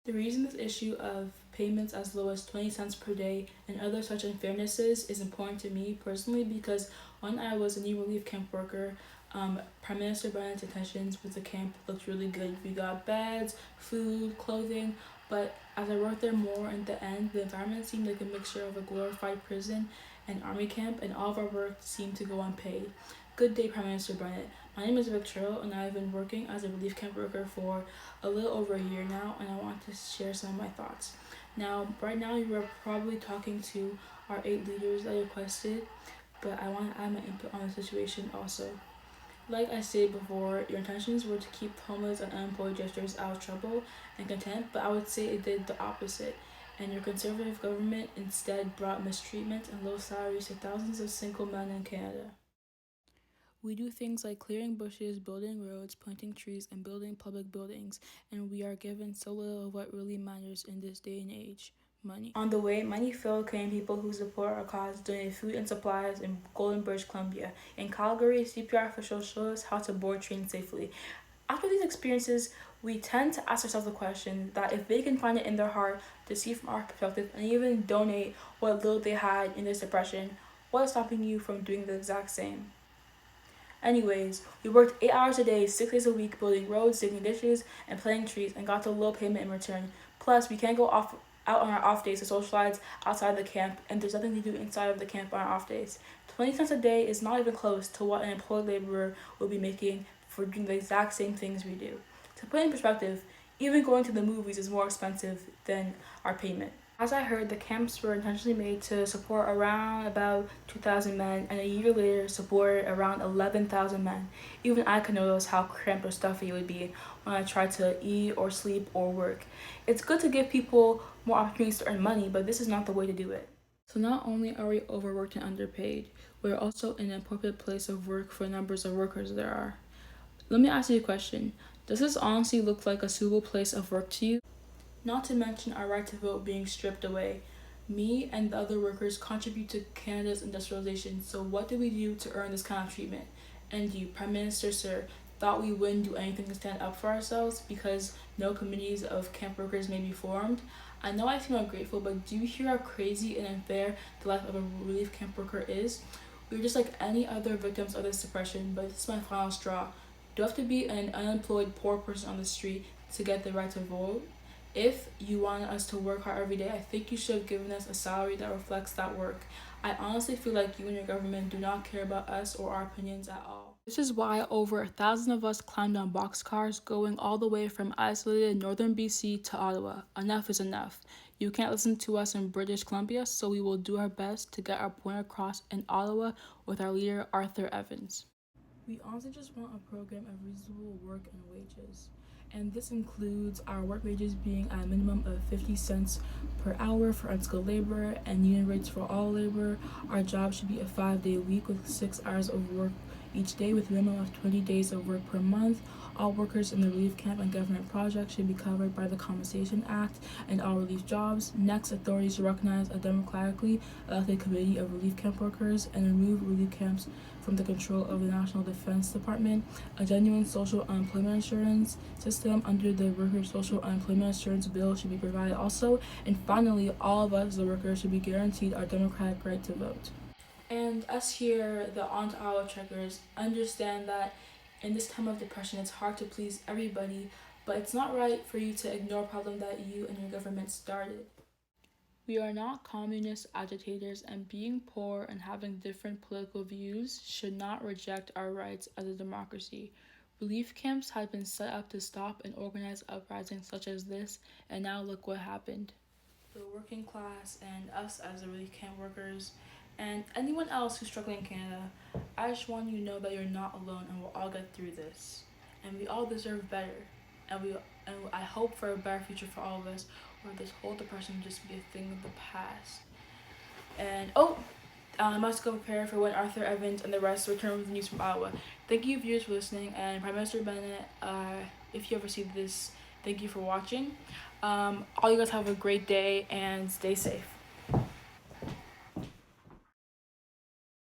The reason this issue of payments as low as 20 cents per day and other such unfairnesses is important to me personally because when I was a new relief camp worker, Prime Minister Bennett's intentions with the camp looked really good. We got beds, food, clothing, but as I worked there more in the end, the environment seemed like a mixture of a glorified prison and army camp, and all of our work seemed to go unpaid. Good day, Prime Minister Bennett. My name is Vicktryl, and I've been working as a relief camp worker for a little over a year now, and I want to share some of my thoughts. Now, right now, you are probably talking to our 8 leaders that requested, but I want to add my input on the situation also. Like I said before, your intentions were to keep homeless and unemployed drifters out of trouble and content, but I would say it did the opposite. And your conservative government instead brought mistreatment and low salaries to thousands of single men in Canada. We do things like clearing bushes, building roads, planting trees, and building public buildings, and we are given so little of what really matters in this day and age: money. On the way, many fellow Canadian people who support our cause donated food and supplies in Golden, British Columbia. In Calgary, CPR officials show us how to board trains safely. After these experiences, we tend to ask ourselves the question that if they can find it in their heart to see from our perspective and even donate what little they had in this depression, what is stopping you from doing the exact same? Anyways, we worked 8 hours a day, 6 days a week, building roads, digging ditches, and planting trees, and got a little payment in return. Plus, we can't go out on our off days to socialize outside the camp, and there's nothing to do inside of the camp on our off days. 20 cents a day is not even close to what an employed laborer will be making for doing the exact same things we do. To put in perspective, even going to the movies is more expensive than our payment. As I heard, the camps were intentionally made to support around about 2,000 men, and a year later supported around 11,000 men. Even I could notice how cramped or stuffy it would be when I tried to eat or sleep or work. It's good to give people more opportunities to earn money, but this is not the way to do it. So not only are we overworked and underpaid, we're also in an appropriate place of work for the numbers of workers there are. Let me ask you a question. Does this honestly look like a suitable place of work to you? Not to mention our right to vote being stripped away. Me and the other workers contribute to Canada's industrialization, so what do we do to earn this kind of treatment? And you, Prime Minister Sir, thought we wouldn't do anything to stand up for ourselves because no committees of camp workers may be formed? I know I seem ungrateful, but do you hear how crazy and unfair the life of a relief camp worker is? We're just like any other victims of this suppression, but this is my final straw. Do I have to be an unemployed poor person on the street to get the right to vote? If you wanted us to work hard every day, I think you should have given us a salary that reflects that work. I honestly feel like you and your government do not care about us or our opinions at all. This is why over 1,000 of us climbed on boxcars going all the way from isolated northern BC to Ottawa. Enough is enough. You can't listen to us in British Columbia, so we will do our best to get our point across in Ottawa with our leader, Arthur Evans. We honestly just want a program of reasonable work and wages. And this includes our work wages being at a minimum of 50 cents per hour for unskilled labor and union rates for all labor. Our job should be a 5-day week with 6 hours of work each day with a minimum of 20 days of work per month. All workers in the relief camp and government projects should be covered by the Compensation Act and all relief jobs. Next, authorities should recognize a democratically elected committee of relief camp workers and remove relief camps from the control of the National Defense Department. A genuine social unemployment insurance system under the Workers' Social Unemployment Insurance Bill should be provided also. And finally, all of us, the workers, should be guaranteed our democratic right to vote. And us here, the On to Ottawa Trekkers, understand that in this time of depression, it's hard to please everybody, but it's not right for you to ignore a problem that you and your government started. We are not communist agitators, and being poor and having different political views should not reject our rights as a democracy. Relief camps had been set up to stop and organize uprisings such as this, and now look what happened. The working class and us as the relief camp workers and anyone else who's struggling in Canada, I just want you to know that you're not alone and we'll all get through this. And we all deserve better. And I hope for a better future for all of us where this whole depression just be a thing of the past. And I must go prepare for when Arthur Evans and the rest return with the news from Ottawa. Thank you viewers for listening, and Prime Minister Bennett, if you ever see this, thank you for watching. All you guys have a great day and stay safe.